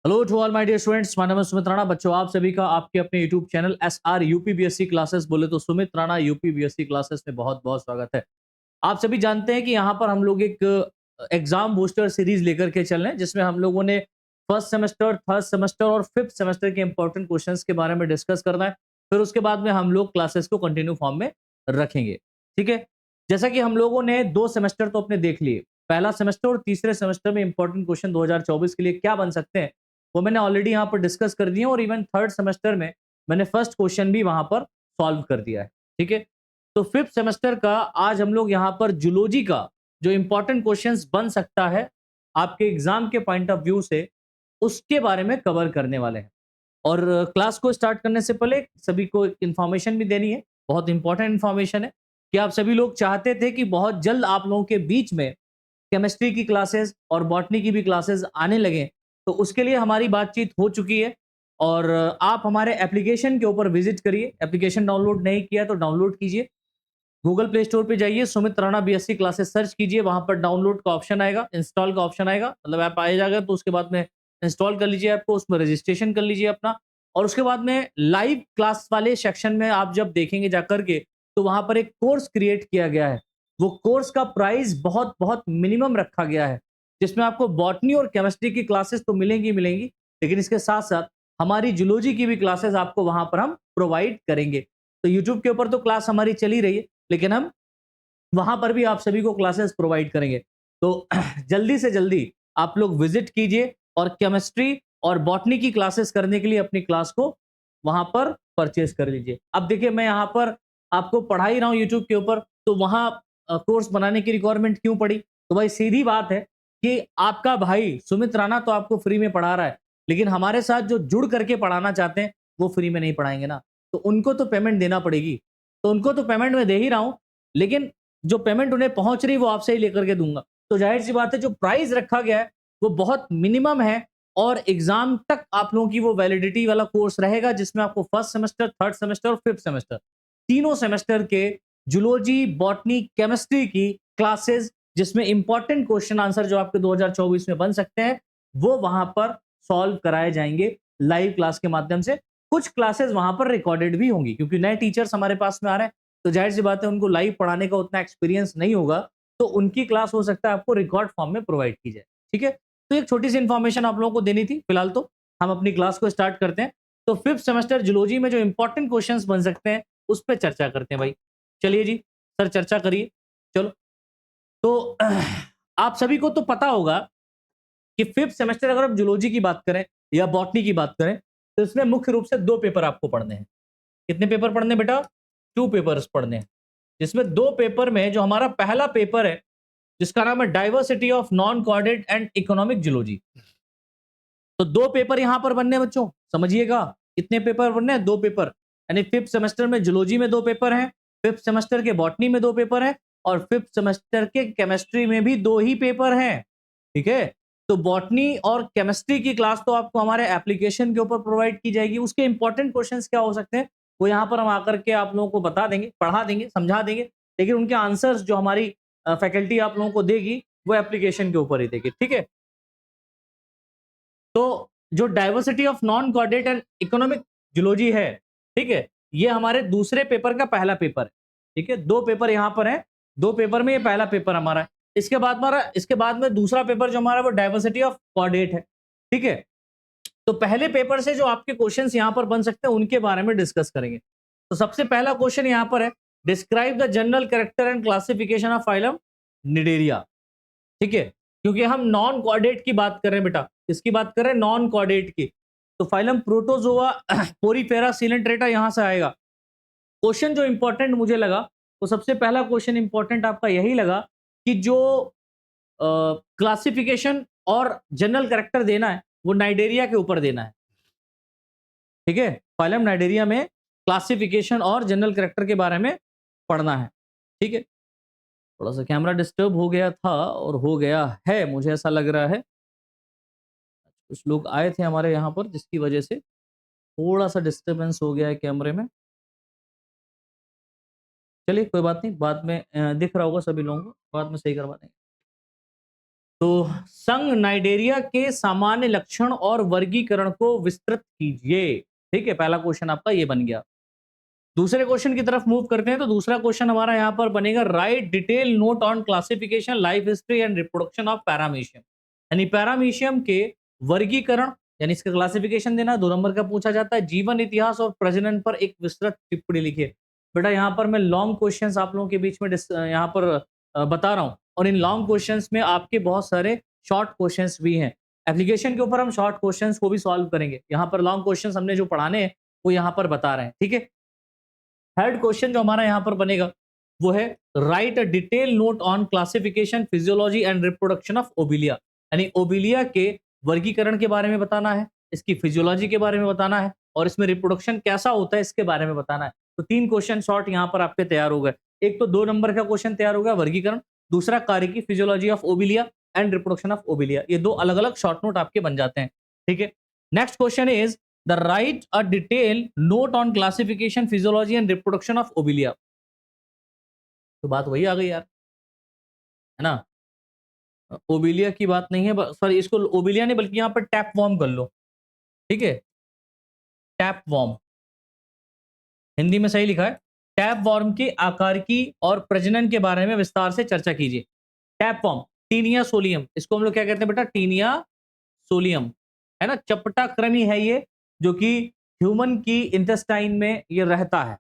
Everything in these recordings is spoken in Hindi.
Hello to all my dear students, my name is Sumit Rana. बच्चों, आप सभी का आपके अपने YouTube channel SR UPBSC classes, बोले तो सुमित राणा यूपीबीएससी क्लासेस में बहुत बहुत स्वागत है। आप सभी जानते हैं कि यहाँ पर हम लोग एक एग्जाम बूस्टर सीरीज लेकर के चल रहे हैं, जिसमें हम लोगों ने फर्स्ट सेमेस्टर, थर्ड सेमेस्टर और फिफ्थ सेमेस्टर के इंपॉर्टेंट क्वेश्चंस के बारे में डिस्कस करना है। फिर उसके बाद में हम लोग क्लासेस को कंटिन्यू फॉर्म में रखेंगे। ठीक है, जैसा कि हम लोगों ने 2 सेमेस्टर तो अपने देख लिए। पहला सेमेस्टर और तीसरे सेमेस्टर में इंपॉर्टेंट क्वेश्चन 2024 के लिए क्या बन सकते हैं, वो मैंने ऑलरेडी यहाँ पर डिस्कस कर दिए, और इवन थर्ड सेमेस्टर में मैंने फर्स्ट क्वेश्चन भी वहां पर सॉल्व कर दिया है। ठीक है, तो फिफ्थ सेमेस्टर का आज हम लोग यहाँ पर जूलॉजी का जो इंपॉर्टेंट क्वेश्चंस बन सकता है आपके एग्जाम के पॉइंट ऑफ व्यू से, उसके बारे में कवर करने वाले हैं। और क्लास को स्टार्ट करने से पहले सभी को एक इन्फॉर्मेशन भी देनी है, बहुत इंपॉर्टेंट इन्फॉर्मेशन है कि आप सभी लोग चाहते थे कि बहुत जल्द आप लोगों के बीच में केमिस्ट्री की क्लासेस और बॉटनी की भी क्लासेस आने लगे। तो उसके लिए हमारी बातचीत हो चुकी है, और आप हमारे एप्लीकेशन के ऊपर विजिट करिए। एप्लीकेशन डाउनलोड नहीं किया तो डाउनलोड कीजिए। गूगल प्ले स्टोर पे जाइए, Sumit Rana BSc classes search कीजिए, वहां पर डाउनलोड का ऑप्शन आएगा, इंस्टॉल का ऑप्शन आएगा, मतलब ऐप आ जाएगा। तो उसके बाद में इंस्टॉल कर लीजिए ऐप को, उसमें रजिस्ट्रेशन कर लीजिए अपना। और उसके बाद में लाइव क्लास वाले सेक्शन में आप जब देखेंगे जाकर के, तो वहां पर एक कोर्स क्रिएट किया गया है। वो कोर्स का प्राइस बहुत बहुत मिनिमम रखा गया है, जिसमें आपको बॉटनी और केमिस्ट्री की क्लासेस तो मिलेंगी मिलेंगी, लेकिन इसके साथ साथ हमारी जूलॉजी की भी क्लासेस आपको वहां पर हम प्रोवाइड करेंगे। तो यूट्यूब के ऊपर तो क्लास हमारी चली रही है, लेकिन हम वहां पर भी आप सभी को क्लासेस प्रोवाइड करेंगे। तो जल्दी से जल्दी आप लोग विजिट कीजिए, और केमिस्ट्री और बॉटनी की क्लासेस करने के लिए अपनी क्लास को वहां पर परचेज कर लीजिए। अब देखिए, मैं यहाँ पर आपको पढ़ा ही रहा हूँ यूट्यूब के ऊपर, तो वहां कोर्स बनाने की रिक्वायरमेंट क्यों पड़ी? तो भाई सीधी बात है कि आपका भाई सुमित राणा तो आपको फ्री में पढ़ा रहा है, लेकिन हमारे साथ जो जुड़ करके पढ़ाना चाहते हैं वो फ्री में नहीं पढ़ाएंगे ना। तो उनको तो पेमेंट देना पड़ेगी। तो उनको तो पेमेंट मैं दे ही रहा हूं, लेकिन जो पेमेंट उन्हें पहुंच रही वो आपसे ही लेकर के दूंगा। तो जाहिर सी बात है, जो प्राइस रखा गया है वो बहुत मिनिमम है, और एग्जाम तक आप लोगों की वो वैलिडिटी वाला कोर्स रहेगा, जिसमें आपको फर्स्ट सेमेस्टर, थर्ड सेमेस्टर और फिफ्थ सेमेस्टर, तीनों सेमेस्टर के जूलॉजी, बॉटनी, केमिस्ट्री की क्लासेस, जिसमें इंपॉर्टेंट क्वेश्चन आंसर जो आपके 2024 में बन सकते हैं, वो वहां पर सॉल्व कराए जाएंगे लाइव क्लास के माध्यम से। कुछ क्लासेस वहां पर रिकॉर्डेड भी होंगी, क्योंकि नए टीचर्स हमारे पास में आ रहे हैं, तो जाहिर सी बात है उनको लाइव पढ़ाने का उतना एक्सपीरियंस नहीं होगा। तो उनकी क्लास हो सकता है आपको रिकॉर्ड फॉर्म में प्रोवाइड की जाए। ठीक है, तो एक छोटी सी इन्फॉर्मेशन आप लोगों को देनी थी। फिलहाल तो हम अपनी क्लास को स्टार्ट करते हैं। तो फिफ्थ सेमेस्टर जूलॉजी में जो इंपॉर्टेंट क्वेश्चंस बन सकते हैं, उस पर चर्चा करते हैं भाई। चलिए जी सर, चर्चा करिए। चलो, तो आप सभी को तो पता होगा कि फिफ्थ सेमेस्टर अगर हम जूलॉजी की बात करें या बॉटनी की बात करें, तो इसमें मुख्य रूप से 2 पेपर आपको पढ़ने हैं। कितने पेपर पढ़ने बेटा? 2 पेपर्स पढ़ने हैं। जिसमें 2 पेपर में जो हमारा पहला पेपर है, जिसका नाम है diversity of non chordate and economic zoology. तो 2 पेपर यहां पर बनने हैं बच्चों, समझिएगा। कितने पेपर बनने हैं? 2 पेपर। यानी फिफ्थ सेमेस्टर में जूलॉजी में 2 पेपर हैं, फिफ्थ सेमेस्टर के बॉटनी में 2 पेपर हैं, और फिफ्थ सेमेस्टर के केमिस्ट्री में भी 2 ही पेपर हैं। ठीक है, तो बॉटनी और केमिस्ट्री की क्लास तो आपको हमारे एप्लीकेशन के ऊपर प्रोवाइड की जाएगी। उसके इंपॉर्टेंट क्वेश्चंस क्या हो सकते हैं, वो यहाँ पर हम आकर के आप लोगों को बता देंगे, पढ़ा देंगे, समझा देंगे। लेकिन उनके आंसर्स जो हमारी फैकल्टी आप लोगों को देगी, वो एप्लीकेशन के ऊपर ही देगी। ठीक है, तो जो diversity of non chordate and economic zoology है, ठीक है, ये हमारे दूसरे पेपर का पहला पेपर है। ठीक है, 2 पेपर यहां पर है, 2 पेपर में ये पहला पेपर हमारा है। इसके बाद में दूसरा पेपर जो हमारा वो डाइवर्सिटी ऑफ कॉर्डेट है। ठीक है, तो पहले पेपर से जो आपके क्वेश्चंस यहां पर बन सकते हैं, उनके बारे में डिस्कस करेंगे। तो सबसे पहला क्वेश्चन यहां पर है, describe the general character and classification of phylum Cnidaria. ठीक है, क्योंकि हम नॉन कॉर्डेट की बात कर रहे हैं बेटा। किसकी बात कर रहे हैं? नॉन कॉर्डेट की। तो फाइलम प्रोटोजोआ पोरीफेरा सिलेंट्रेटा यहां से आएगा। क्वेश्चन जो इंपॉर्टेंट मुझे लगा, वो सबसे पहला क्वेश्चन इंपॉर्टेंट आपका यही लगा कि जो क्लासिफिकेशन और जनरल कैरेक्टर देना है, वो नाइडेरिया के ऊपर देना है। ठीक है, फाइलम नाइडेरिया में क्लासिफिकेशन और जनरल कैरेक्टर के बारे में पढ़ना है। ठीक है, थोड़ा सा कैमरा डिस्टर्ब हो गया था और हो गया है, मुझे ऐसा लग रहा है। कुछ लोग आए थे हमारे यहाँ पर, जिसकी वजह से थोड़ा सा डिस्टरबेंस हो गया है कैमरे में। चलिए कोई बात नहीं, बाद में दिख रहा होगा सभी लोगों को, बाद में सही करवा देंगे। तो संघ नाइडेरिया के सामान्य लक्षण और वर्गीकरण को विस्तृत कीजिए। ठीक है, पहला क्वेश्चन आपका ये बन गया। दूसरे क्वेश्चन की तरफ मूव करते हैं, तो दूसरा क्वेश्चन हमारा यहाँ पर बनेगा, right detail note on classification, life history and reproduction of paramecium. यानी पैरामीशियम के वर्गीकरण, यानी इसका क्लासिफिकेशन देना। 2 नंबर का पूछा जाता है, जीवन इतिहास और प्रजनन पर एक विस्तृत टिप्पणी लिखिए। बेटा यहाँ पर मैं लॉन्ग क्वेश्चंस आप लोगों के बीच में यहाँ पर बता रहा हूँ, और इन लॉन्ग क्वेश्चंस में आपके बहुत सारे शॉर्ट क्वेश्चंस भी हैं। एप्लीकेशन के ऊपर हम शॉर्ट क्वेश्चंस को भी सॉल्व करेंगे, यहाँ पर लॉन्ग क्वेश्चंस हमने जो पढ़ाने हैं वो यहाँ पर बता रहे हैं। ठीक है, थर्ड क्वेश्चन जो हमारा यहाँ पर बनेगा वो है, right a detail note on classification, physiology and reproduction of Obelia. यानी ओबिलिया के वर्गीकरण के बारे में बताना है, इसकी फिजियोलॉजी के बारे में बताना है, और इसमें रिप्रोडक्शन कैसा होता है इसके बारे में बताना है। तो 3 क्वेश्चन शॉर्ट यहाँ पर आपके तैयार हो गए। एक तो 2 नंबर का क्वेश्चन तैयार हो गया वर्गीकरण, दूसरा कार्य की physiology of Obelia and reproduction of Obelia. ये 2 अलग अलग शॉर्ट नोट आपके बन जाते हैं। ठीक है, next question is the right a detail note on classification, physiology and reproduction of Obelia. तो बात वही आ गई यार, है ना। ओबिलिया की बात नहीं है, सॉरी, इसको ओबिलिया नहीं बल्कि यहाँ पर टैप वॉर्म कर लो। ठीक है, टैप वॉर्म हिंदी में सही लिखा है। टैप वॉर्म के आकार की और प्रजनन के बारे में विस्तार से चर्चा कीजिए। टैप वॉर्म, टीनिया सोलियम, इसको हम लोग क्या कहते हैं बेटा, टीनिया सोलियम, है ना। चपटा कृमि है ये, जो कि ह्यूमन की इंटेस्टाइन में ये रहता है।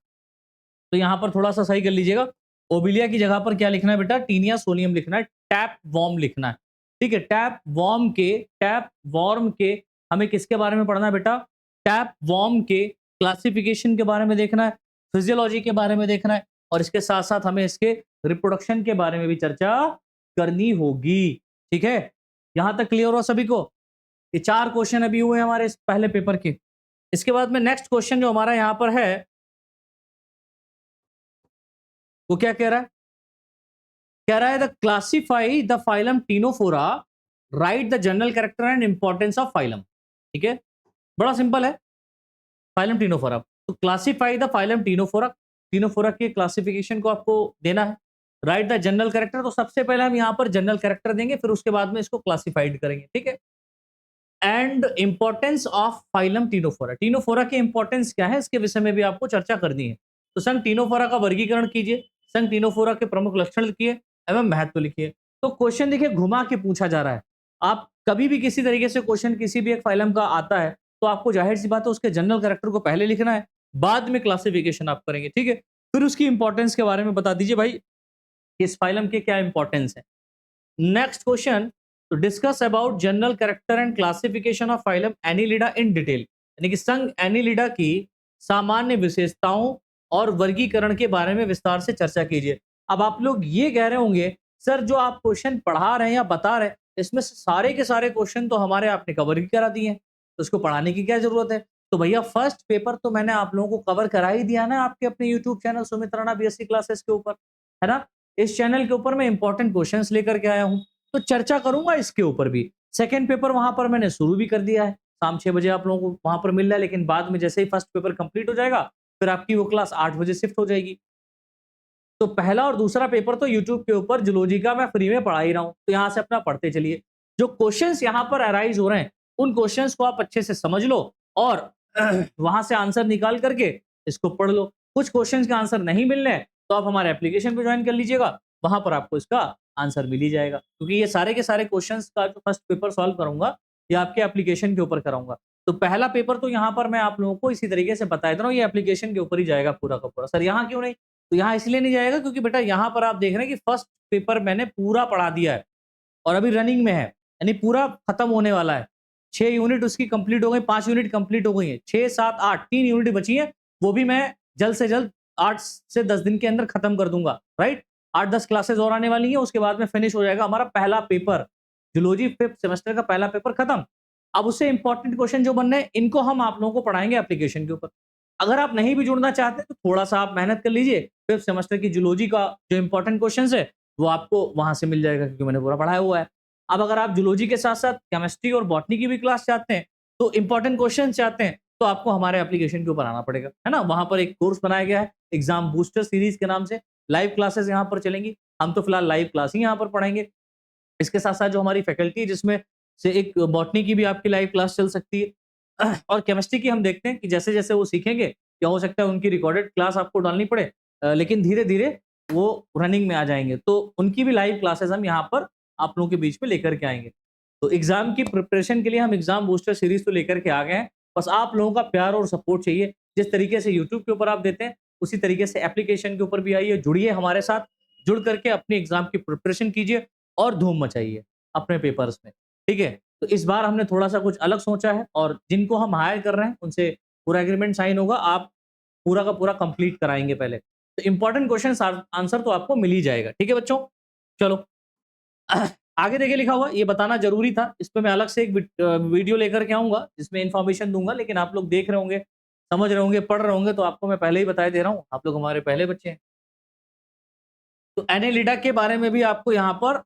तो यहां पर थोड़ा सा सही कर लीजिएगा, ओबिलिया की जगह पर क्या लिखना है बेटा, टीनिया सोलियम लिखना है, टैप वॉर्म लिखना है। ठीक है, टैप वॉर्म के हमें किसके बारे में पढ़ना है बेटा, टैप वॉर्म के क्लासिफिकेशन के बारे में देखना है, फिजियोलॉजी के बारे में देखना है, और इसके साथ साथ हमें इसके रिप्रोडक्शन के बारे में भी चर्चा करनी होगी। ठीक है, यहां तक क्लियर हो सभी को। ये 4 क्वेश्चन अभी हुए हमारे इस पहले पेपर के। इसके बाद में नेक्स्ट क्वेश्चन जो हमारा यहां पर है वो क्या कह रहा है, कह रहा है the classify the phylum Ctenophora, right the general character and importance of phylum. ठीक है, बड़ा सिंपल है, फाइलम टीनोफोरा। तो classify the phylum Ctenophora, Ctenophora के क्लासिफिकेशन को आपको देना है। राइट द जनरल कैरेक्टर, तो सबसे पहले हम यहां पर जनरल कैरेक्टर देंगे, फिर उसके बाद में इसको क्लासिफाइड करेंगे। ठीक है, and importance of phylum Ctenophora, Ctenophora के इंपॉर्टेंस क्या है इसके विषय में भी आपको चर्चा करनी है। तो संघ टीनोफोरा का वर्गीकरण कीजिए, संघ टीनोफोरा के प्रमुख लक्षण लिखिए एवं महत्व लिखिए। तो क्वेश्चन देखिए घुमा के पूछा जा रहा है। आप कभी भी किसी तरीके से क्वेश्चन किसी भी एक फाइलम का आता है, तो आपको जाहिर सी बात है उसके जनरल कैरेक्टर को पहले लिखना है, बाद में क्लासिफिकेशन आप करेंगे। ठीक है, फिर उसकी इंपॉर्टेंस के बारे में बता दीजिए भाई, इस फाइलम के क्या इंपॉर्टेंस है। नेक्स्ट क्वेश्चन, तो discuss about general character and classification of phylum Annelida in detail, यानी कि संघ एनिलिडा की सामान्य विशेषताओं और वर्गीकरण के बारे में विस्तार से चर्चा कीजिए। अब आप लोग ये कह रहे होंगे सर जो आप क्वेश्चन पढ़ा रहे हैं या बता रहे हैं, इसमें से सारे के सारे क्वेश्चन तो हमारे आपने कवर ही करा दिए हैं, तो उसको पढ़ाने की क्या जरूरत है। तो भैया फर्स्ट पेपर तो मैंने आप लोगों को कवर करा ही दिया ना आपके अपने YouTube channel Sumit Rana BSc classes के ऊपर, है ना। इस चैनल के ऊपर मैं इंपॉर्टेंट क्वेश्चंस लेकर के आया हूं, तो चर्चा करूंगा इसके ऊपर भी। सेकंड पेपर वहां पर मैंने शुरू भी कर दिया है, शाम 6 बजे आप लोगों को वहां पर मिल रहा है, लेकिन बाद में जैसे ही फर्स्ट पेपर कंप्लीट हो जाएगा फिर आपकी वो क्लास 8 बजे शिफ्ट हो जाएगी। तो पहला और दूसरा पेपर तो यूट्यूब के ऊपर जूलॉजी का मैं फ्री में पढ़ा ही रहा हूं, तो यहां से अपना पढ़ते चलिए। जो क्वेश्चंस यहां पर अराइज हो रहे हैं उन क्वेश्चंस को आप अच्छे से समझ लो और वहां से आंसर निकाल करके इसको पढ़ लो। कुछ क्वेश्चंस के आंसर नहीं मिल रहे हैं तो आप हमारे एप्लीकेशन पे ज्वाइन कर लीजिएगा, वहां पर आपको इसका आंसर मिल ही जाएगा, क्योंकि ये सारे के सारे क्वेश्चंस का जो फर्स्ट पेपर सॉल्व करूंगा ये आपके एप्लीकेशन के ऊपर कराऊंगा। तो पहला पेपर तो यहाँ पर मैं आप लोगों को इसी तरीके से बता देता हूँ, ये एप्लीकेशन के ऊपर ही जाएगा पूरा का पूरा। सर यहाँ क्यों नहीं, तो यहाँ इसलिए नहीं जाएगा क्योंकि बेटा यहाँ पर आप देख रहे हैं कि फर्स्ट पेपर मैंने पूरा पढ़ा दिया है और अभी रनिंग में है, यानी पूरा खत्म होने वाला है। 6 यूनिट उसकी कंप्लीट हो गई, 5 यूनिट कंप्लीट हो गई है, 6, 7, 8 3 यूनिट बची है, वो भी मैं जल्द से जल्द 8 से 10 दिन के अंदर खत्म कर दूंगा। राइट, 8-10 क्लासेस और आने वाली हैं, उसके बाद में फिनिश हो जाएगा हमारा पहला पेपर, जूलॉजी 5th सेमेस्टर का पहला पेपर खत्म। अब उससे इंपॉर्टेंट क्वेश्चन जो बनने हैं इनको हम आप लोगों को पढ़ाएंगे एप्लीकेशन के ऊपर। अगर आप नहीं भी जुड़ना चाहते तो थोड़ा सा आप मेहनत कर लीजिए, 5th सेमेस्टर की जूलॉजी का जो इंपॉर्टेंट क्वेश्चन है वो आपको वहां से मिल जाएगा, क्योंकि मैंने पूरा पढ़ाया हुआ है। अब अगर आप जूलॉजी के साथ साथ केमिस्ट्री और बॉटनी की भी क्लास चाहते हैं, तो इंपॉर्टेंट क्वेश्चन चाहते हैं, तो आपको हमारे एप्लीकेशन के ऊपर आना पड़ेगा, है ना। वहां पर एक कोर्स बनाया गया है एग्जाम बूस्टर सीरीज के नाम से, लाइव क्लासेस यहाँ पर चलेंगी। हम तो फिलहाल लाइव क्लास ही यहाँ पर पढ़ाएंगे, इसके साथ-साथ जो हमारी फैकल्टी है जिसमें से एक बॉटनी की भी आपकी लाइव क्लास चल सकती है और केमिस्ट्री की हम देखते हैं कि जैसे-जैसे वो सीखेंगे, क्या हो सकता है उनकी रिकॉर्डेड क्लास आपको डालनी पड़े लेकिन धीरे-धीरे वो रनिंग में आ जाएँगे। तो उनकी भी लाइव क्लासेस हम यहाँ पर आप लोगों के बीच में लेकर के आएँगे। तो एग्ज़ाम की प्रिपरेशन के लिए हम एग्ज़ाम बूस्टर सीरीज़ तो लेकर के आ गए हैं। बस आप लोगों का प्यार और सपोर्ट चाहिए। जिस तरीके से यूट्यूब के ऊपर आप देते हैं, उसी तरीके से एप्लीकेशन के ऊपर भी आइए, जुड़िए हमारे साथ। जुड़ करके अपनी एग्ज़ाम की प्रिपरेशन कीजिए और धूम मचाइए अपने पेपर्स में, ठीक है? तो इस बार हमने थोड़ा-सा कुछ अलग सोचा है और जिनको हम हायर कर रहे हैं, उनसे पूरा एग्रीमेंट साइन होगा। आप पूरा का पूरा कंप्लीट कराएँगे पहले। तो इम्पोर्टेंट क्वेश्चन्स आंसर तो आपको मिल ही जाएगा, ठीक है बच्चों? चलो आगे देखिए लिखा हुआ ये बताना ज़रूरी था। इस पे मैं अलग से एक वीडियो लेकर के आऊँगा, जिसमें इन्फॉर्मेशन दूँगा, लेकिन आप लोग देख रहे होंगे, समझ रहे होंगे, पढ़ रहे होंगे, तो आपको मैं पहले ही बताए दे रहा हूँ, आप लोग हमारे पहले बच्चे हैं। तो एनेलिडा के बारे में भी आपको यहाँ पर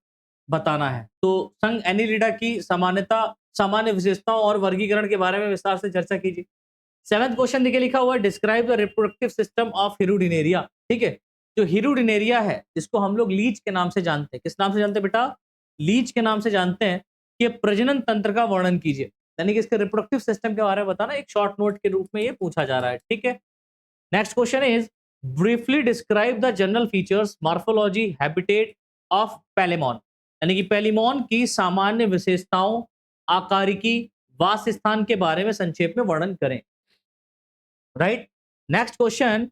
बताना है। तो संघ एनेलिडा की सामान्यता, सामान्य विशेषताओं और वर्गीकरण के बारे में विस्तार से चर्चा कीजिए। 7th क्वेश्चन देखिए लिखा हुआ है describe the reproductive system of Hirudinaria, ठीक है? जो हिरुडिनेरिया है, जिसको हम लोग लीच के नाम से जानते हैं। किस नाम से जानते हैं बेटा? लीच के नाम से जानते हैं। कि प्रजनन तंत्र का वर्णन कीजिए। यानी कि इसके रिप्रोडक्टिव सिस्टम के बारे में बताना एक शॉर्ट नोट के रूप में ये पूछा जा रहा है, ठीक है? Next question is briefly describe the general features, morphology, habitat of Palaemon. यानी कि पैलिमॉन की सामान्य विशेषताओं, आकारिकी, वासस्थान के बारे में संक्षेप में वर्णन करें। Right? Next question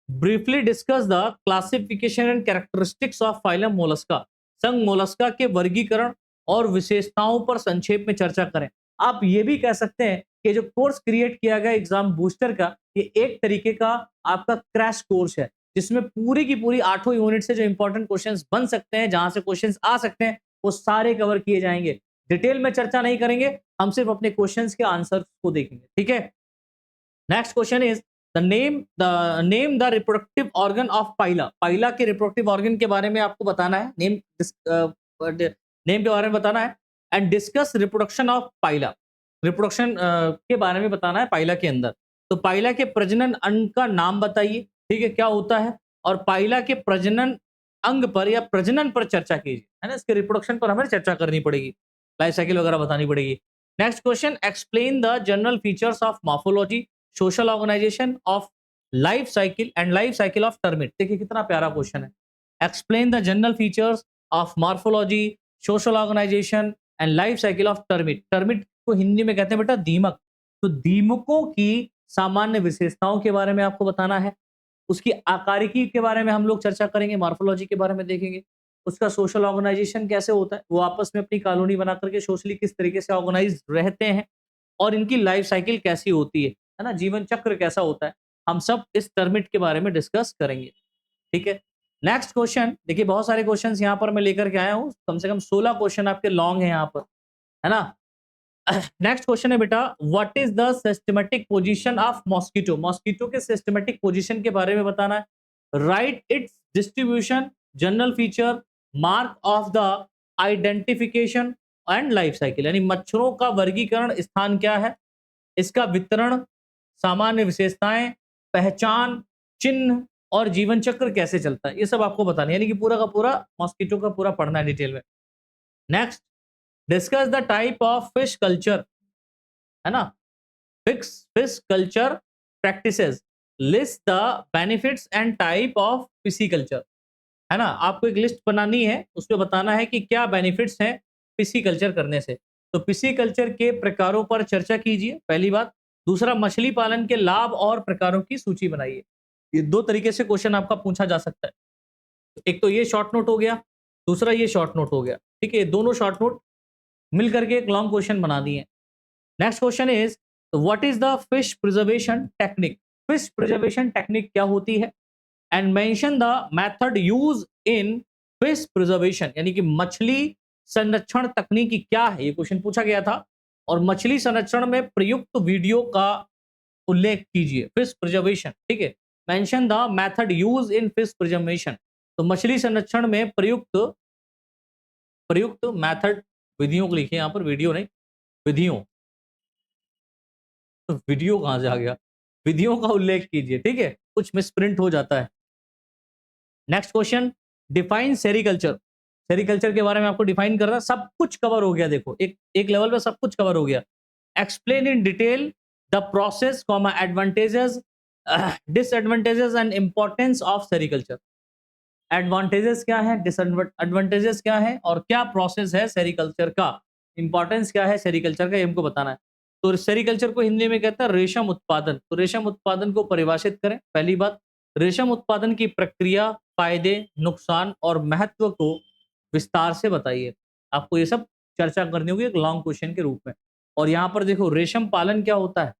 briefly discuss the classification and characteristics of phylum Mollusca. संघ मोलस्का के वर्गीकरण और विशेषताओं पर संक्षेप में चर्चा करें। आप ये भी कह सकते हैं कि जो कोर्स क्रिएट किया गया एग्जाम बूस्टर का, ये एक तरीके का आपका क्रैश कोर्स है, जिसमें पूरी की पूरी 8 यूनिट से जो इंपॉर्टेंट क्वेश्चंस बन सकते हैं, जहां से क्वेश्चंस आ सकते हैं, वो सारे कवर किए जाएंगे। डिटेल में चर्चा नहीं करेंगे, हम सिर्फ अपने क्वेश्चंस के आंसर को देखेंगे, ठीक है? Next question is the reproductive organ of Pila. Pila के रिप्रोडक्टिव ऑर्गन के बारे में आपको बताना है, नेम के बारे में बताना है and discuss reproduction of Pila. Reproduction के बारे में बताना है पाइला के अंदर। तो पाइला के प्रजनन अंग का नाम बताइए, ठीक है, क्या होता है, और पाइला के प्रजनन अंग पर या प्रजनन पर चर्चा कीजिए, है ना? इसके रिप्रोडक्शन पर हमें चर्चा करनी पड़ेगी, लाइफ साइकिल वगैरह बतानी पड़ेगी। Next question explain the general features of morphology, social organization of life cycle and life cycle of termite. देखिए कितना प्यारा क्वेश्चन है। Explain the general features of morphology, social organization and life cycle of termite. Termite को हिंदी में कहते हैं बेटा दीमक। तो दीमकों की सामान्य विशेषताओं के बारे में आपको बताना है। उसकी आकारिकी के बारे में हम लोग चर्चा करेंगे, मॉर्फोलॉजी के बारे में देखेंगे। उसका सोशल ऑर्गेनाइजेशन कैसे होता है, वो आपस में अपनी कॉलोनी बना करके सोशली किस तरीके से ऑर्गेनाइज रहते हैं, और इनकी लाइफ साइकिल कैसी होती है ना? जीवन चक्र कैसा होता है, हम सब इस टर्मिट के बारे में डिस्कस करेंगे, ठीक है? नेक्स्ट क्वेश्चन देखिए, बहुत सारे क्वेश्चंस यहाँ पर मैं लेकर के आया हूँ, कम से कम 16 क्वेश्चन आपके लॉन्ग है यहाँ पर, है ना? नेक्स्ट क्वेश्चन है बेटा what is the systematic position of mosquito. Mosquito के सिस्टमैटिक पोजीशन के बारे में बताना है। Right it's distribution, general feature, mark of the identification and life cycle. यानी मच्छरों का वर्गीकरण स्थान क्या है, इसका वितरण, सामान्य विशेषताएं, पहचान, चिन्ह और जीवन चक्र कैसे चलता है, ये सब आपको बताना है। यानी कि पूरा का पूरा मॉस्किटो का पूरा पढ़ना है डिटेल में। Next discuss the type of fish culture, है ना? Fish culture practices, list the benefits and type of pisciculture, है ना? आपको एक लिस्ट बनानी है, उसमें बताना है कि क्या बेनिफिट्स हैं पिसीकल्चर करने से। तो पिसीकल्चर के प्रकारों पर चर्चा कीजिए, पहली बात। दूसरा, मछली पालन के लाभ और प्रकारों की सूची बनाइए। ये दो तरीके से क्वेश्चन आपका पूछा जा सकता है। एक तो ये शॉर्ट नोट हो गया, दूसरा ये शॉर्ट नोट हो गया, ठीक है? दोनों शॉर्ट नोट मिल करके एक लॉन्ग क्वेश्चन बना दिए। Next question is what is the fish preservation technique. Fish preservation technique क्या होती है, and mention the method use in fish preservation. यानी कि मछली संरक्षण तकनीकी क्या है, ये क्वेश्चन पूछा गया था। और मछली संरक्षण में प्रयुक्त वीडियो का उल्लेख कीजिए, फिश प्रिजर्वेशन, ठीक है? Mention the method use in fish preservation. तो मछली संरक्षण में प्रयुक्त प्रयुक्त मेथड, विधियों को लिखिए यहाँ पर, वीडियो नहीं, विधियों। तो वीडियो कहां से आ गया, विधियों का उल्लेख कीजिए, ठीक है? कुछ मिसप्रिंट हो जाता है। Next question define sericulture. Sericulture के बारे में आपको डिफाइन कर रहा है, सब कुछ कवर हो गया। देखो एक एक लेवल पे सब कुछ कवर हो गया। Explain in detail the process comma advantages disadvantages and importance of sericulture. Advantages क्या है, डिसएडवांटेजेस क्या है, और क्या प्रोसेस है सेरिकल्चर का, इंपॉर्टेंस क्या है सेरिकल्चर का, ये हमको बताना है। तो सेरिकल्चर को हिंदी में कहता है रेशम उत्पादन। तो रेशम उत्पादन को परिभाषित करें। पहली बात, रेशम उत्पादन की प्रक्रिया, फायदे, नुकसान और महत्व को विस्तार से बताइए। आपको ये सब चर्चा करनी होगी एक लॉन्ग क्वेश्चन के रूप में। और यहाँ पर देखो रेशम पालन क्या होता है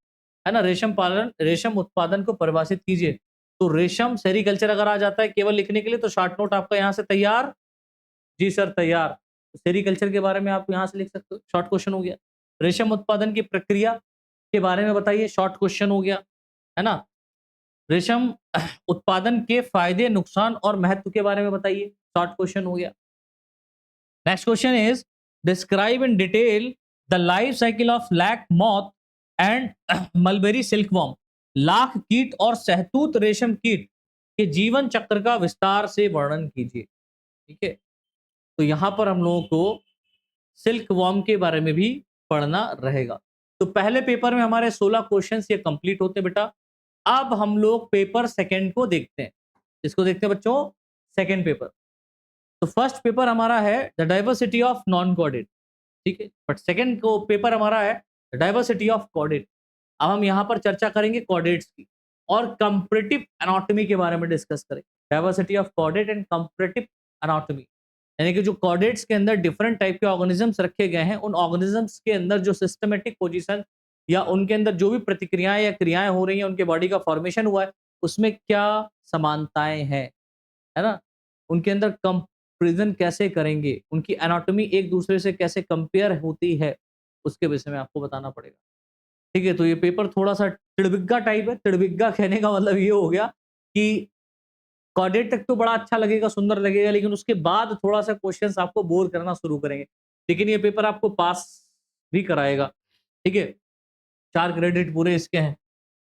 ना, रेशम पालन, रेशम उत्पादन को परिभाषित कीजिए। तो रेशम सेरिकल्चर अगर आ जाता है केवल लिखने के लिए तो शॉर्ट नोट आपका यहाँ से तैयार। जी सर तैयार। सेरिकल्चर के बारे में आप यहाँ से लिख सकते हो, शॉर्ट क्वेश्चन हो गया। रेशम उत्पादन की प्रक्रिया के बारे में बताइए, शॉर्ट क्वेश्चन हो गया, है ना। रेशम उत्पादन के फायदे, नुकसान और महत्व के बारे में बताइए, शॉर्ट क्वेश्चन हो गया। Next question is describe in detail the life cycle of lac moth and mulberry silkworm. लाख कीट और सहतूत रेशम कीट के जीवन चक्र का विस्तार से वर्णन कीजिए। ठीक है, तो यहां पर हम लोगों को सिल्क वॉर्म के बारे में भी पढ़ना रहेगा। तो पहले पेपर में हमारे 16 क्वेश्चंस ये कंप्लीट होते बेटा। अब हम लोग पेपर सेकंड को देखते हैं। इसको देखते हैं बच्चों, सेकंड पेपर। तो फर्स्ट पेपर हमारा है the diversity of non chordate, ठीक है, बट सेकंड को पेपर हमारा है द डाइवर्सिटी ऑफ कॉर्डेट। अब हम यहाँ पर चर्चा करेंगे कॉर्डेट्स की और कंपैरेटिव एनाटॉमी के बारे में डिस्कस करेंगे। Diversity of chordate and comparative anatomy, यानी कि जो कॉर्डेट्स के अंदर डिफरेंट टाइप के ऑर्गेनिजम्स रखे गए हैं, उन ऑर्गेनिजम्स के अंदर जो सिस्टमेटिक पोजीशन या उनके अंदर जो भी प्रतिक्रियाएं या क्रियाएं हो रही हैं, उनके बॉडी का फॉर्मेशन हुआ है, उसमें क्या समानताएं हैं, है ना। उनके अंदर कंपैरिजन कैसे करेंगे, उनकी एनाटॉमी एक दूसरे से कैसे कंपेयर होती है, उसके विषय में आपको बताना पड़ेगा। ठीक है, तो ये पेपर थोड़ा सा तिड़बिग्गा टाइप है। तिड़बिग्गा कहने का मतलब ये हो गया कि कॉर्डेट तक तो बड़ा अच्छा लगेगा, सुंदर लगेगा, लेकिन उसके बाद थोड़ा सा क्वेश्चंस आपको बोर करना शुरू करेंगे। लेकिन ये पेपर आपको पास भी कराएगा। ठीक है, 4 क्रेडिट पूरे इसके हैं।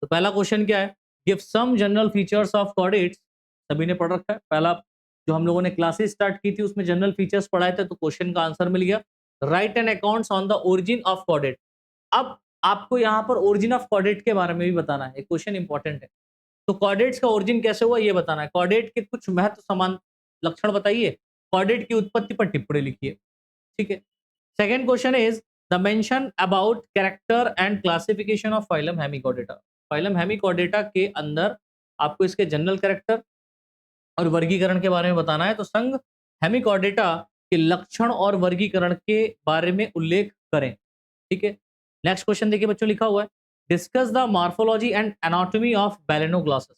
तो पहला क्वेश्चन क्या है, give some general features of chordates. सभी ने पढ़ रखा है। पहला जो हम लोगों ने क्लासेस स्टार्ट की थी उसमें जनरल फीचर्स पढ़ाए थे, तो क्वेश्चन का आंसर मिल गया। Write an accounts on the origin of chordate. अब आपको यहाँ पर ओरिजिन ऑफ कॉर्डेट के बारे में भी बताना है, क्वेश्चन इंपॉर्टेंट है। तो कॉर्डेट्स का ओरिजिन कैसे हुआ ये बताना है। कॉर्डेट के कुछ महत्व समान लक्षण बताइए। कॉर्डेट की उत्पत्ति पर टिप्पणी लिखिए। ठीक है, second question is the mention about character and classification of phylum Hemichordata. Phylum Hemichordata के अंदर आपको इसके जनरल कैरेक्टर और वर्गीकरण के बारे में बताना है। तो संघ हेमिकॉर्डेटा के लक्षण और वर्गीकरण के बारे में उल्लेख करें। ठीक है, नेक्स्ट क्वेश्चन देखिए बच्चों, लिखा हुआ है discuss the morphology and anatomy of Balanoglossus.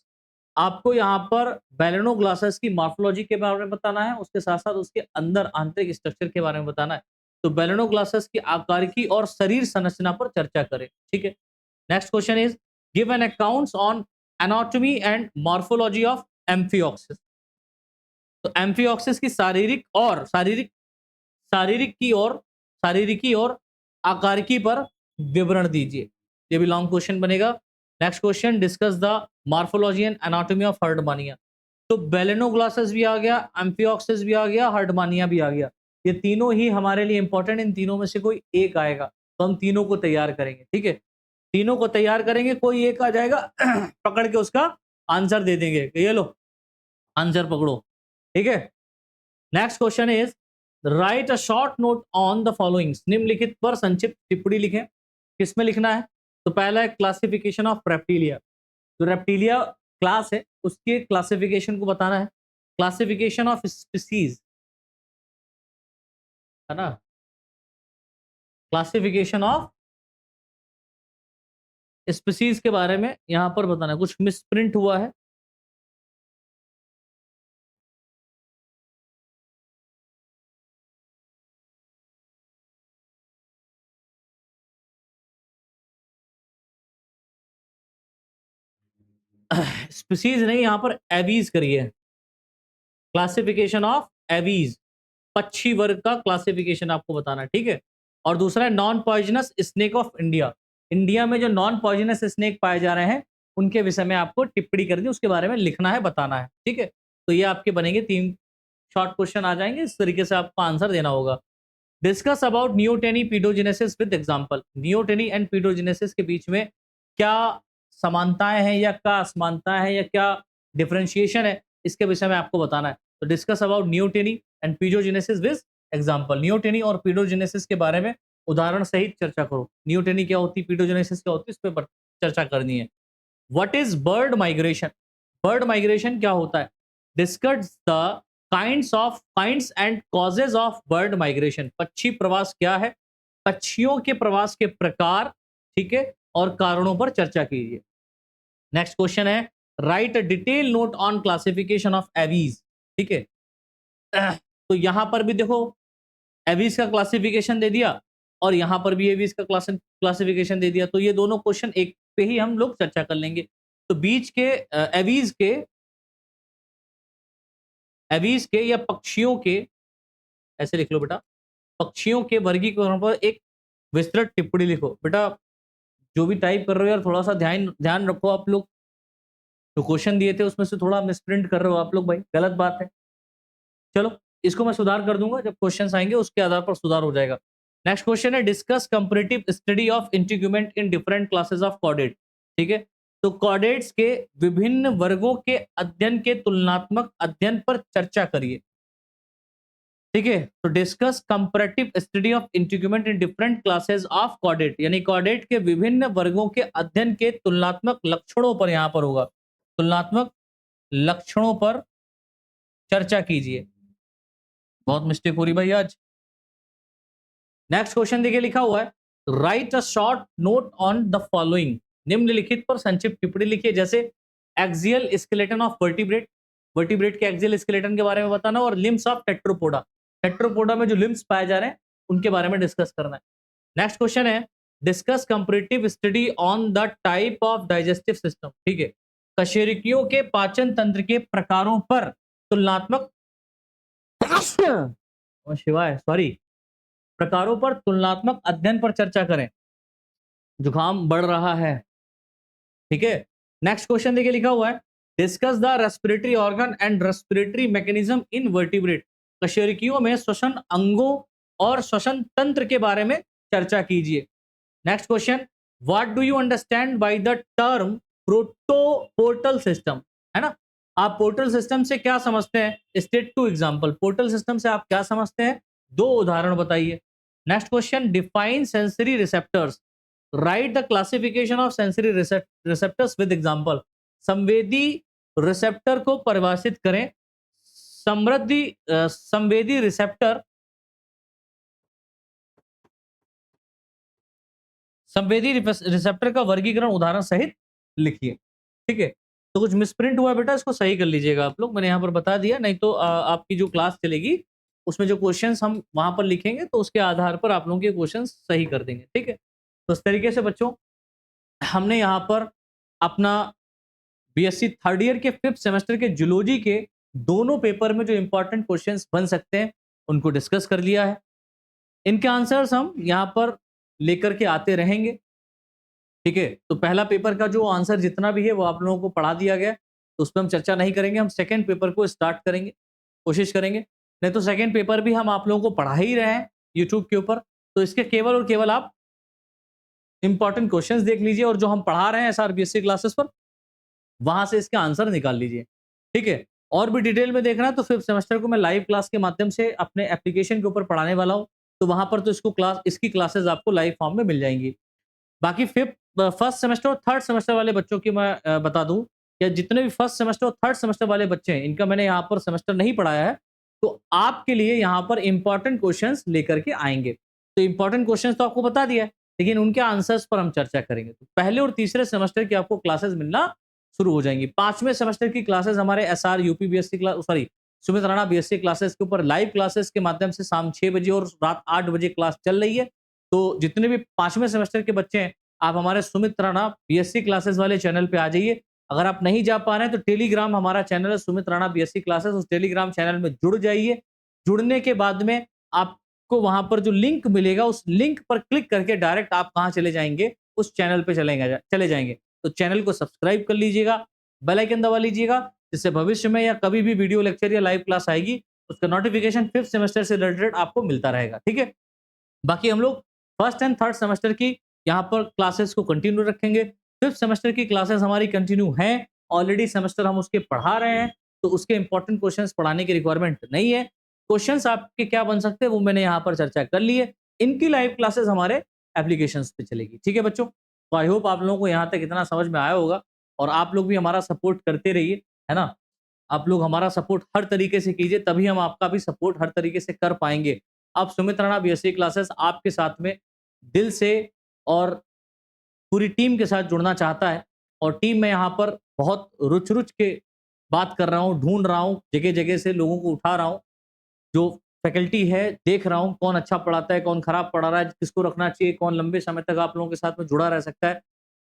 आपको यहाँ पर बैलेनोग्लासेस की मॉर्फोलॉजी के बारे में बताना है, उसके साथ साथ उसके अंदर आंतरिक स्ट्रक्चर के बारे में बताना है। तो बैलेनोग्लासेस की आकारिकी और शरीर संरचना पर चर्चा करें। ठीक है, next question is give an accounts on anatomy and morphology of Amphioxus. तो एम्फिओक्सिस की शारीरिकी और आकारिकी पर विवरण दीजिए। ये भी लॉन्ग क्वेश्चन बनेगा। Next question discuss the morphology and anatomy of Herdmania. तो बेलेनोग्लासेस भी आ गया, एम्फिओक्सिस भी आ गया, हर्डमानिया भी आ गया। ये तीनों ही हमारे लिए इंपॉर्टेंट, इन तीनों में से कोई एक आएगा, तो हम तीनों को तैयार करेंगे। ठीक है, तीनों को तैयार करेंगे, कोई एक आ जाएगा पकड़ के उसका आंसर दे देंगे कि ये लो आंसर पकड़ो। ठीक है, next question is right a short note on the followings. निम्नलिखित पर संक्षिप्त टिप्पणी लिखें। किसमें लिखना है, तो पहला है क्लासिफिकेशन ऑफ रेप्टिलिया। जो रेप्टिलिया क्लास है उसके क्लासिफिकेशन को बताना है। क्लासिफिकेशन ऑफ स्पीसीज, है ना, क्लासिफिकेशन ऑफ स्पीसीज के बारे में यहां पर बताना है। कुछ मिसप्रिंट हुआ है, स्पीसीज नहीं, यहां पर एवीज करिए। क्लासिफिकेशन ऑफ एवीज, पक्षी वर्ग का क्लासिफिकेशन आपको बताना है। ठीक है, और दूसरा है non poisonous snake of India. India में जो नॉन पॉइजनस स्नेक पाए जा रहे हैं उनके विषय में आपको टिप्पणी करनी है, उसके बारे में लिखना है, बताना है। ठीक है, तो ये आपके बनेंगे 3 शॉर्ट क्वेश्चन आ जाएंगे, इस तरीके से आपको आंसर देना होगा। Discuss about neoteny paedogenesis with example. Neoteny and paedogenesis के बीच में क्या समानताएं हैं या क्या असमानताएं हैं या क्या डिफरेंशिएशन है, इसके विषय में आपको बताना है। तो discuss about neoteny and paedogenesis with example. Neoteny और पीडोजेनेसिस के बारे में उदाहरण सहित चर्चा करो। नियोटेनी क्या होती है, पीडोजेनेसिस क्या होती है, इस पर चर्चा करनी है। What is bird migration? Bird migration क्या होता है? Discuss the kinds and causes of bird migration. पक्षी प्रवास क्या है, पक्षियों के प्रवास के प्रकार, ठीक है, और कारणों पर चर्चा कीजिए। नेक्स्ट क्वेश्चन है right a detail note on classification of aves. ठीक है, तो यहां पर भी देखो एवीज का क्लासिफिकेशन दे दिया और यहां पर भी एवीज का क्लासिफिकेशन दे दिया, तो ये दोनों क्वेश्चन एक पे ही हम लोग चर्चा कर लेंगे। तो बीच के एवीज के या पक्षियों के, ऐसे लिख लो बेटा, पक्षियों के वर्गीकरण पर एक विस्तृत टिप्पणी लिखो। बेटा जो भी टाइप कर रहे हो यार, थोड़ा सा ध्यान रखो आप लोग। जो क्वेश्चन दिए थे उसमें से थोड़ा मिसप्रिंट कर रहे हो आप लोग भाई, गलत बात है। चलो इसको मैं सुधार कर दूंगा, जब क्वेश्चन आएंगे उसके आधार पर सुधार हो जाएगा। नेक्स्ट क्वेश्चन है discuss comparative study of integument in different classes of chordate. ठीक है, तो कॉर्डेट्स के विभिन्न वर्गों के अध्ययन के तुलनात्मक अध्ययन पर चर्चा करिए। ठीक है, तो discuss comparative study of integument in different classes of chordate, यानी कॉर्डेट के विभिन्न वर्गों के अध्ययन के तुलनात्मक लक्षणों पर यहां पर होगा, तुलनात्मक लक्षणों पर चर्चा कीजिए। बहुत मिस्टेक हो रही भाई आज। नेक्स्ट क्वेश्चन देखिए लिखा हुआ है right a short note on the following. निम्नलिखित पर संक्षिप्त टिप्पणी लिखिए, जैसे axial skeleton of vertebrate, vertebrate के एक्सियल स्केलेटन के बारे में बताना, और लिम्स ऑफ टेट्रोपोडा, टेट्रोपोडा में जो लिम्स पाए जा रहे हैं उनके बारे में डिस्कस करना है। नेक्स्ट क्वेश्चन है discuss comparative study on the type of digestive system. ठीक है, कशेरुकियों के पाचन तंत्र के प्रकारों पर तुलनात्मक शिवाय सॉरी प्रकारों पर तुलनात्मक अध्ययन पर चर्चा करें। जुकाम बढ़ रहा है। ठीक है, नेक्स्ट क्वेश्चन देखिए लिखा हुआ है discuss the respiratory organ and respiratory mechanism in vertebrate. कशेरुकियों में श्वसन अंगों और श्वसन तंत्र के बारे में चर्चा कीजिए। Next question what do you understand by the term portal system, है ना, आप पोर्टल सिस्टम से क्या समझते हैं? State two example, portal system से आप क्या समझते हैं, दो उदाहरण बताइए। Next question define sensory receptors, right the classification of sensory receptors with example. संवेदी रिसेप्टर को परिभाषित करें। संवेदी रिसेप्टर, संवेदी रिसेप्टर का वर्गीकरण उदाहरण सहित लिखिए। ठीक है, तो कुछ मिसप्रिंट हुआ बेटा, इसको सही कर लीजिएगा आप लोग, मैंने यहाँ पर बता दिया, नहीं तो आपकी जो क्लास चलेगी उसमें जो क्वेश्चंस हम वहां पर लिखेंगे तो उसके आधार पर आप लोगों के क्वेश्चंस सही कर देंगे। ठीक है, तो इस तरीके से बच्चों हमने यहाँ पर अपना बीएससी थर्ड ईयर के 5th सेमेस्टर के जूलॉजी के दोनों पेपर में जो इंपॉर्टेंट क्वेश्चंस बन सकते हैं उनको डिस्कस कर लिया है। इनके आंसर्स हम यहाँ पर लेकर के आते रहेंगे। ठीक है, तो पहला पेपर का जो आंसर जितना भी है वो आप लोगों को पढ़ा दिया गया, तो उस पर हम चर्चा नहीं करेंगे। हम सेकंड पेपर को स्टार्ट करेंगे, कोशिश करेंगे, नहीं तो सेकंड पेपर भी हम आप लोगों को पढ़ा ही रहे हैं यूट्यूब के ऊपर, तो इसके केवल और केवल आप इंपॉर्टेंट क्वेश्चंस देख लीजिए और जो हम पढ़ा रहे हैं एसआरबीएससी क्लासेस पर वहां से इसके आंसर निकाल लीजिए। ठीक है, और भी डिटेल में देखना है तो 5th सेमेस्टर को मैं लाइव क्लास के माध्यम से अपने एप्लीकेशन के ऊपर पढ़ाने वाला हूँ, तो वहां पर तो इसकी क्लासेस आपको लाइव फॉर्म में मिल जाएंगी। बाकी फर्स्ट सेमेस्टर और थर्ड सेमेस्टर वाले बच्चों की मैं बता दूं कि जितने भी फर्स्ट सेमेस्टर और थर्ड सेमेस्टर वाले बच्चे हैं इनका मैंने यहाँ पर सेमेस्टर नहीं पढ़ाया है, तो आपके लिए यहाँ पर इंपॉर्टेंट क्वेश्चंस लेकर के आएंगे। तो इंपॉर्टेंट क्वेश्चंस तो आपको बता दिया है, लेकिन उनके आंसर्स पर हम चर्चा करेंगे। तो पहले और तीसरे सेमेस्टर की आपको क्लासेस मिलना शुरू हो जाएंगी। 5वें सेमेस्टर की क्लासेस हमारे SR UP BSc class sorry Sumit Rana BSc classes के ऊपर लाइव क्लासेस के माध्यम से शाम 6 बजे और रात 8 बजे क्लास चल रही है। तो जितने भी 5वें सेमेस्टर के बच्चे हैं आप हमारे सुमित राणा बीएससी क्लासेस वाले चैनल पे आ जाइए। अगर आप नहीं जा पा रहे हैं तो टेलीग्राम हमारा चैनल है सुमित राणा बीएससी क्लासेस, उस टेलीग्राम चैनल में जुड़ जाइए। जुड़ने के बाद में आपको वहां पर जो लिंक मिलेगा उस लिंक पर क्लिक करके डायरेक्ट आप कहाँ चले जाएंगे, उस चैनल पे चले जाएंगे। तो चैनल को सब्सक्राइब कर लीजिएगा, बेल आइकन दबा लीजिएगा, जिससे भविष्य में या कभी भी वीडियो लेक्चर या लाइव क्लास आएगी उसका नोटिफिकेशन 5th सेमेस्टर से रिलेटेड आपको मिलता रहेगा, ठीक है। बाकी हम लोग फर्स्ट एंड थर्ड सेमेस्टर की यहाँ पर क्लासेस को कंटिन्यू रखेंगे। 5th सेमेस्टर की क्लासेस हमारी कंटिन्यू हैं, ऑलरेडी सेमेस्टर हम उसके पढ़ा रहे हैं, तो उसके इंपॉर्टेंट क्वेश्चंस पढ़ाने की रिक्वायरमेंट नहीं है। क्वेश्चंस आपके क्या बन सकते हैं वो मैंने यहाँ पर चर्चा कर ली है। इनकी लाइव क्लासेस हमारे एप्लीकेशंस पे चलेगी, ठीक है बच्चों। तो आई होप आप लोगों को यहाँ तक इतना समझ में आया होगा और आप लोग भी हमारा सपोर्ट करते रहिए, है ना। आप लोग हमारा सपोर्ट हर तरीके से कीजिए, तभी हम आपका भी सपोर्ट हर तरीके से कर पाएंगे। अब सुमित राणा बीएससी क्लासेस आपके साथ में दिल से और पूरी टीम के साथ जुड़ना चाहता है और टीम में यहाँ पर बहुत रुच के बात कर रहा हूँ, ढूंढ रहा हूँ, जगह जगह से लोगों को उठा रहा हूँ। जो फैकल्टी है देख रहा हूँ कौन अच्छा पढ़ाता है, कौन खराब पढ़ा रहा है, किसको रखना चाहिए, कौन लंबे समय तक आप लोगों के साथ में जुड़ा रह सकता है,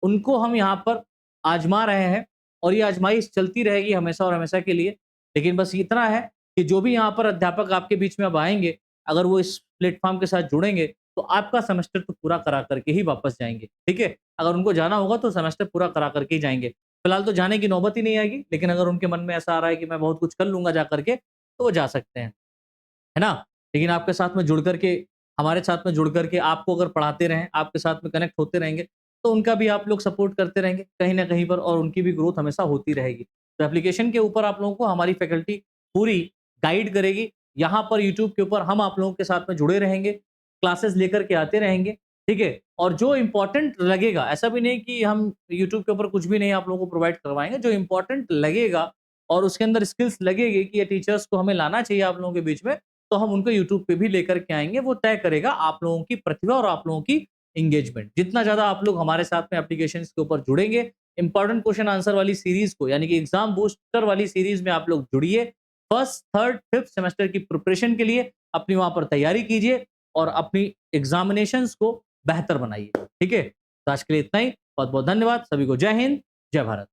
उनको हम यहाँ पर आजमा रहे हैं और ये आजमाइश चलती रहेगी हमेशा और हमेशा के लिए। लेकिन बस इतना है कि जो भी यहाँ पर अध्यापक आपके बीच में अब आएंगे, अगर वो इस प्लेटफॉर्म के साथ जुड़ेंगे तो आपका सेमेस्टर तो पूरा करा करके ही वापस जाएंगे, ठीक है। अगर उनको जाना होगा तो सेमेस्टर पूरा करा करके ही जाएंगे। फिलहाल तो जाने की नौबत ही नहीं आएगी, लेकिन अगर उनके मन में ऐसा आ रहा है कि मैं बहुत कुछ कर लूंगा जा करके, तो वो जा सकते हैं, है ना? लेकिन आपके साथ में जुड़ करके हमारे साथ में जुड़ करके आपको अगर पढ़ाते रहें, आपके साथ में कनेक्ट होते रहेंगे, तो उनका भी आप लोग सपोर्ट करते रहेंगे कहीं न कहीं पर और उनकी भी ग्रोथ हमेशा होती रहेगी। तो एप्लीकेशन के ऊपर आप लोगों को हमारी फैकल्टी पूरी गाइड करेगी। यहाँ पर यूट्यूब के ऊपर हम आप लोगों के साथ में जुड़े रहेंगे, क्लासेस लेकर के आते रहेंगे, ठीक है? और जो इम्पोर्टेंट लगेगा, ऐसा भी नहीं कि हम यूट्यूब के ऊपर कुछ भी नहीं आप लोगों को प्रोवाइड करवाएँगे, जो इम्पोर्टेंट लगेगा और उसके अंदर स्किल्स लगेगी कि ये टीचर्स को हमें लाना चाहिए आप लोगों के बीच में, तो हम उनको यूट्यूब पे भी लेकर के आएँगे। वो तय करेगा आप लोगों की प्रतिभा और आप लोगों की एंगेजमेंट। जितना ज़्यादा आप लोग हमारे साथ में एप्लीकेशंस के ऊपर जुड़ेंगे, इम्पोर्टेंट क्वेश्चन आंसर वाली सीरीज़ को यानी कि एग्ज़ाम बूस्टर वाली सीरीज़ में आप लोग जुड़िए। फर्स्ट, थर्ड, फिफ्थ सेमेस्टर की प्रिपरेशन के लिए अपनी वहाँ पर तैयारी कीजिए और अपनी एग्ज़ामिनेशंस को बेहतर बनाइए। ठीक है? तो आज के लिए इतना ही। बहुत-बहुत धन्यवाद। सभी को जय हिंद, जय भारत।